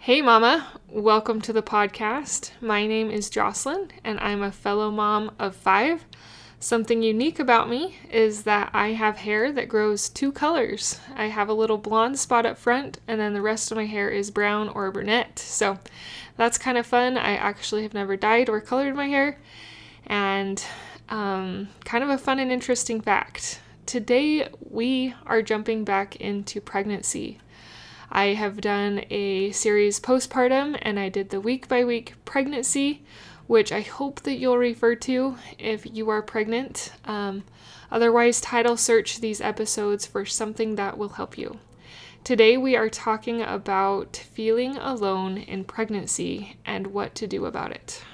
Hey Mama, welcome to the podcast. My name is Jocelyn and I'm a fellow mom of 5. Something unique about me is that I have hair that grows 2 colors. I have a little blonde spot up front and then the rest of my hair is brown or brunette. So that's kind of fun. I actually have never dyed or colored my hair, and kind of a fun and interesting fact. Today we are jumping back into pregnancy. I have done a series postpartum and I did the week-by-week pregnancy, which I hope that you'll refer to if you are pregnant. Otherwise, title search these episodes for something that will help you. Today we are talking about feeling alone in pregnancy and what to do about it.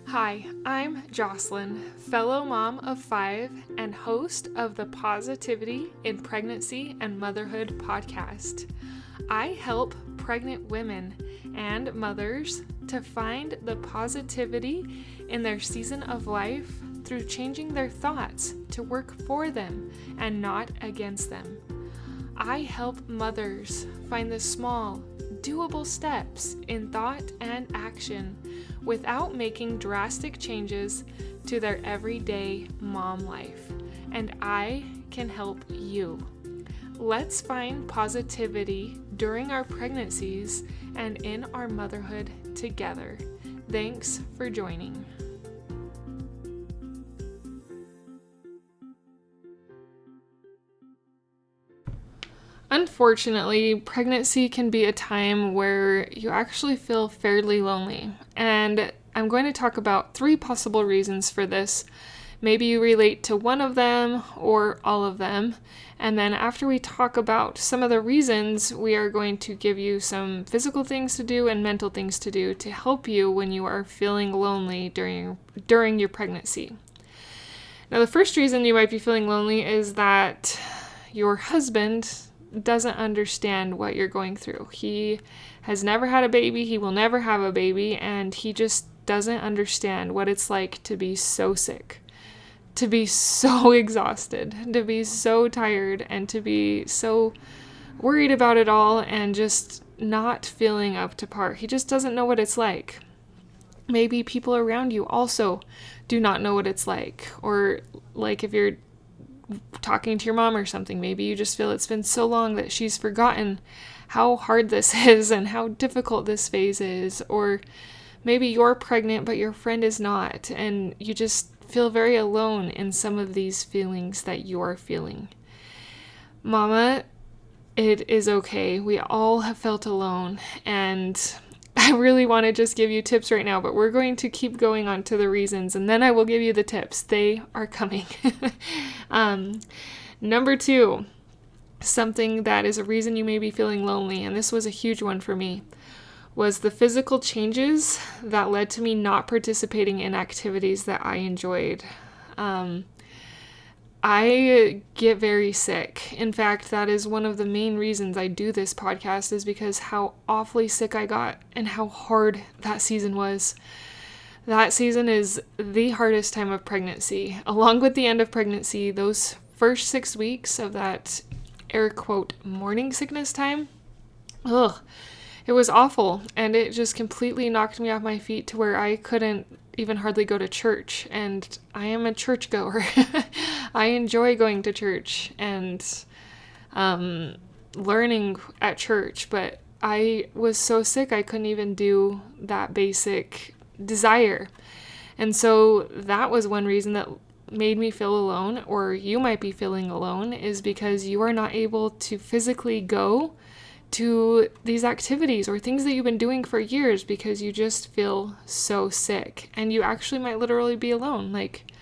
Hi, I'm Jocelyn, fellow mom of 5 and host of the Positivity in Pregnancy and Motherhood podcast. I help pregnant women and mothers to find the positivity in their season of life through changing their thoughts to work for them and not against them. I help mothers find the small, doable steps in thought and action without making drastic changes to their everyday mom life. And I can help you. Let's find positivity during our pregnancies and in our motherhood together. Thanks for joining. Unfortunately, pregnancy can be a time where you actually feel fairly lonely, and I'm going to talk about 3 possible reasons for this. Maybe you relate to one of them or all of them, and then after we talk about some of the reasons, we are going to give you some physical things to do and mental things to do to help you when you are feeling lonely during your pregnancy. Now, the first reason you might be feeling lonely is that your husband doesn't understand what you're going through. He has never had a baby, he will never have a baby, and he just doesn't understand what it's like to be so sick, to be so exhausted, to be so tired, and to be so worried about it all and just not feeling up to par. He just doesn't know what it's like. Maybe people around you also do not know what it's like, or like if you're talking to your mom or something, maybe you just feel it's been so long that she's forgotten how hard this is and how difficult this phase is. Or maybe you're pregnant but your friend is not, and you just feel very alone in some of these feelings that you're feeling. Mama, it is okay. We all have felt alone, and I really want to just give you tips right now, but we're going to keep going on to the reasons, and then I will give you the tips. They are coming. Number 2, something that is a reason you may be feeling lonely, and this was a huge one for me, was the physical changes that led to me not participating in activities that I enjoyed. I get very sick. In fact, that is one of the main reasons I do this podcast, is because how awfully sick I got and how hard that season was. That season is the hardest time of pregnancy. Along with the end of pregnancy, those first 6 weeks of that air quote morning sickness time, it was awful, and it just completely knocked me off my feet to where I couldn't even hardly go to church, and I am a churchgoer. I enjoy going to church and learning at church, but I was so sick I couldn't even do that basic desire. And so that was one reason that made me feel alone, or you might be feeling alone, is because you are not able to physically go to these activities or things that you've been doing for years because you just feel so sick, and you actually might literally be alone. Like,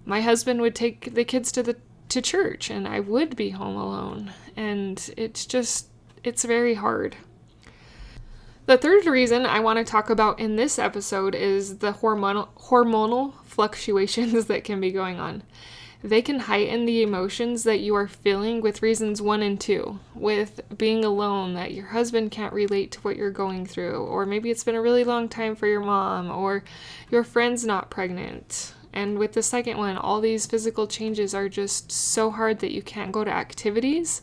my husband would take the kids to church and I would be home alone, and it's very hard. The third reason I want to talk about in this episode is the hormonal fluctuations that can be going on. They can heighten the emotions that you are feeling with reasons 1 and 2, with being alone, that your husband can't relate to what you're going through, or maybe it's been a really long time for your mom, or your friend's not pregnant. And with the second one, all these physical changes are just so hard that you can't go to activities.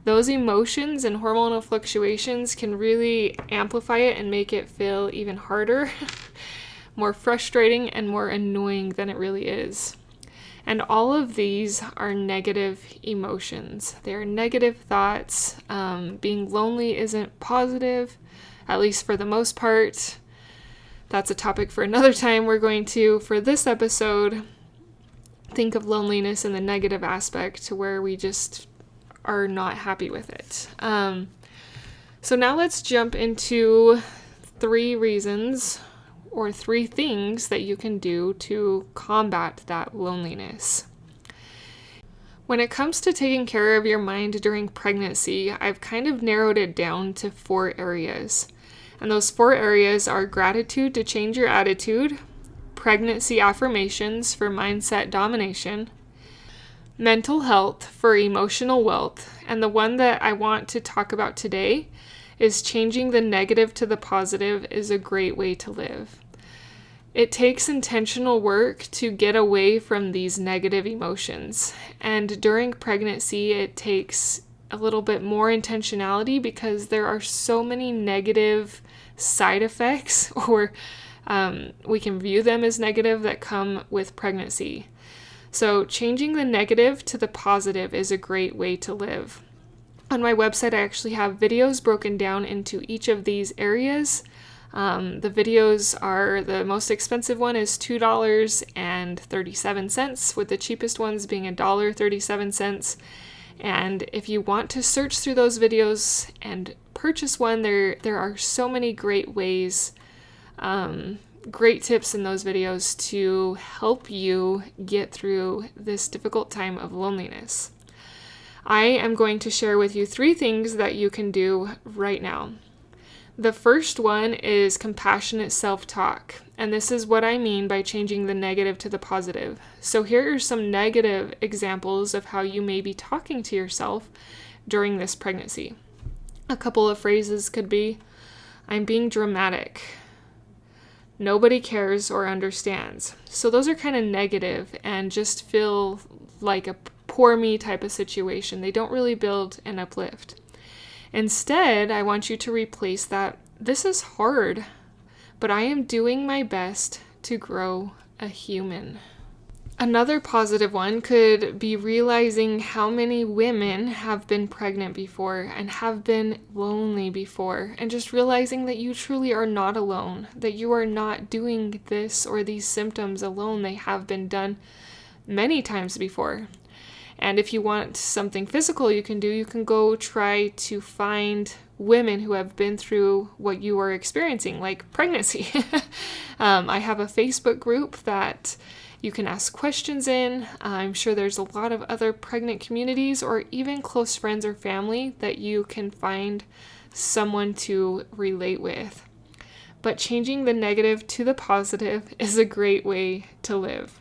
those emotions and hormonal fluctuations can really amplify it and make it feel even harder, more frustrating, and more annoying than it really is. And all of these are negative emotions. They're negative thoughts. Being lonely isn't positive, at least for the most part. That's a topic for another time. We're going to, for this episode, think of loneliness in the negative aspect to where we just are not happy with it. So now let's jump into 3 reasons or 3 things that you can do to combat that loneliness. When it comes to taking care of your mind during pregnancy, I've kind of narrowed it down to 4 areas. And those 4 areas are gratitude to change your attitude, pregnancy affirmations for mindset domination, mental health for emotional wealth, and the one that I want to talk about today is changing the negative to the positive is a great way to live. It takes intentional work to get away from these negative emotions, and during pregnancy it takes a little bit more intentionality because there are so many negative side effects, or we can view them as negative, that come with pregnancy. So changing the negative to the positive is a great way to live. On my website, I actually have videos broken down into each of these areas. The videos are, the most expensive one is $2.37, with the cheapest ones being $1.37. And if you want to search through those videos and purchase one, there are so many great ways, great tips in those videos to help you get through this difficult time of loneliness. I am going to share with you 3 things that you can do right now. The first one is compassionate self-talk, and this is what I mean by changing the negative to the positive. So here are some negative examples of how you may be talking to yourself during this pregnancy. A couple of phrases could be, I'm being dramatic. Nobody cares or understands. So those are kind of negative and just feel like a poor me type of situation. They don't really build and uplift. Instead, I want you to replace that. This is hard, but I am doing my best to grow a human. Another positive one could be realizing how many women have been pregnant before and have been lonely before, and just realizing that you truly are not alone, that you are not doing this or these symptoms alone. They have been done many times before. And if you want something physical you can do, you can go try to find women who have been through what you are experiencing, like pregnancy. I have a Facebook group that you can ask questions in. I'm sure there's a lot of other pregnant communities or even close friends or family that you can find someone to relate with. But changing the negative to the positive is a great way to live.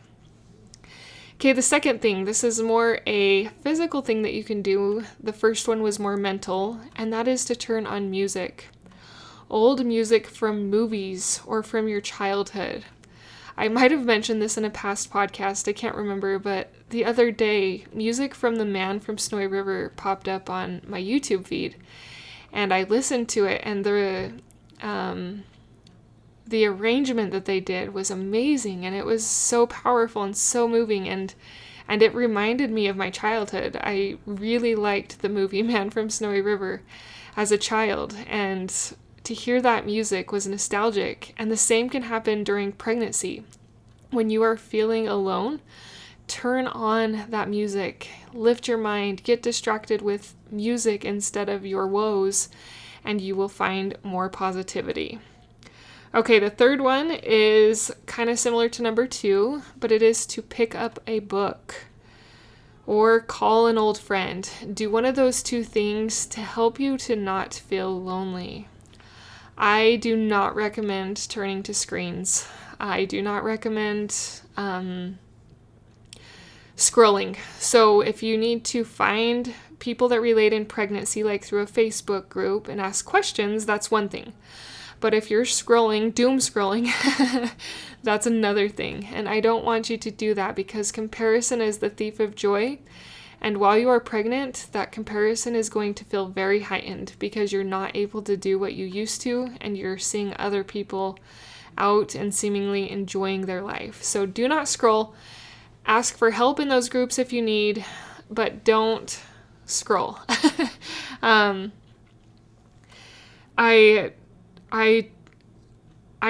Okay, the second thing, this is more a physical thing that you can do. The first one was more mental, and that is to turn on music. Old music from movies or from your childhood. I might have mentioned this in a past podcast, I can't remember, but the other day, music from The Man from Snowy River popped up on my YouTube feed, and I listened to it, and the arrangement that they did was amazing, and it was so powerful and so moving, and it reminded me of my childhood. I really liked the movie Man from Snowy River as a child, and to hear that music was nostalgic. And the same can happen during pregnancy. When you are feeling alone, turn on that music, lift your mind, get distracted with music instead of your woes, and you will find more positivity. Okay, the third one is kind of similar to number 2, but it is to pick up a book or call an old friend. Do one of those 2 things to help you to not feel lonely. I do not recommend turning to screens. I do not recommend scrolling. So if you need to find people that relate in pregnancy, like through a Facebook group, and ask questions, that's one thing. But if you're scrolling, doom scrolling, that's another thing. And I don't want you to do that because comparison is the thief of joy. And while you are pregnant, that comparison is going to feel very heightened because you're not able to do what you used to, and you're seeing other people out and seemingly enjoying their life. So do not scroll. Ask for help in those groups if you need, but don't scroll. I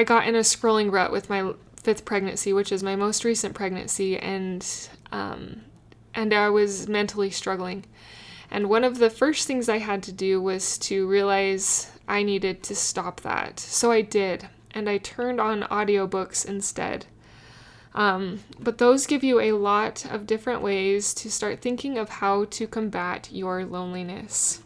got in a scrolling rut with my 5th pregnancy, which is my most recent pregnancy, and I was mentally struggling. And one of the first things I had to do was to realize I needed to stop that. So I did, and I turned on audiobooks instead. But those give you a lot of different ways to start thinking of how to combat your loneliness.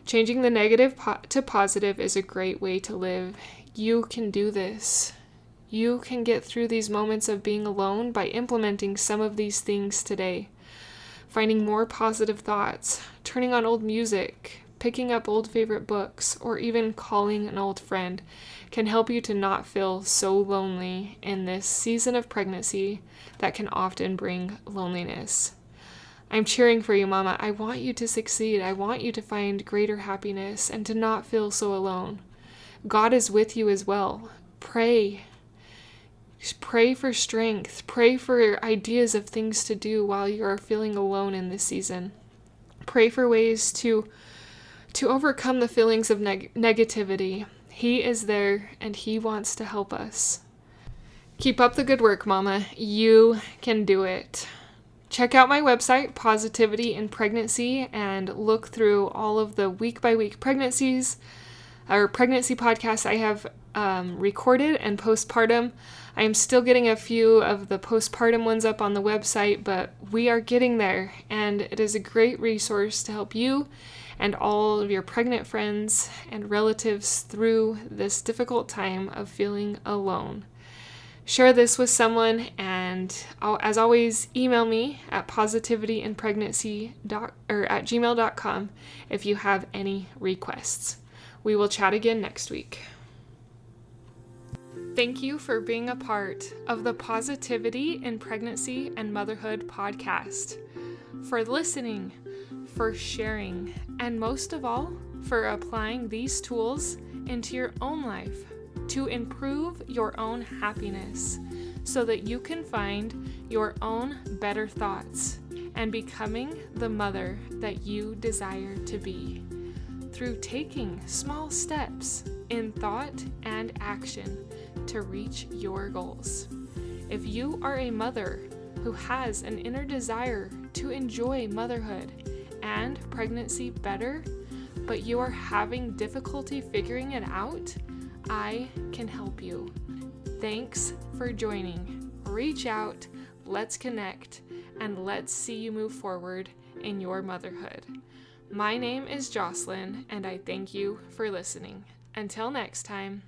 Changing the negative to positive is a great way to live. You can do this. You can get through these moments of being alone by implementing some of these things today. Finding more positive thoughts, turning on old music, picking up old favorite books, or even calling an old friend can help you to not feel so lonely in this season of pregnancy that can often bring loneliness. I'm cheering for you, Mama. I want you to succeed. I want you to find greater happiness and to not feel so alone. God is with you as well. Pray. Pray for strength. Pray for ideas of things to do while you are feeling alone in this season. Pray for ways to overcome the feelings of negativity. He is there and He wants to help us. Keep up the good work, Mama. You can do it. Check out my website, Positivity in Pregnancy, and look through all of the week-by-week pregnancy podcasts I have recorded and postpartum. I am still getting a few of the postpartum ones up on the website, but we are getting there, and it is a great resource to help you and all of your pregnant friends and relatives through this difficult time of feeling alone. Share this with someone, and as always, email me at positivityinpregnancy@gmail.com if you have any requests. We will chat again next week. Thank you for being a part of the Positivity in Pregnancy and Motherhood podcast, for listening, for sharing, and most of all, for applying these tools into your own life to improve your own happiness so that you can find your own better thoughts and becoming the mother that you desire to be through taking small steps in thought and action to reach your goals. If you are a mother who has an inner desire to enjoy motherhood and pregnancy better, but you are having difficulty figuring it out, I can help you. Thanks for joining. Reach out, let's connect, and let's see you move forward in your motherhood. My name is Jocelyn, and I thank you for listening. Until next time.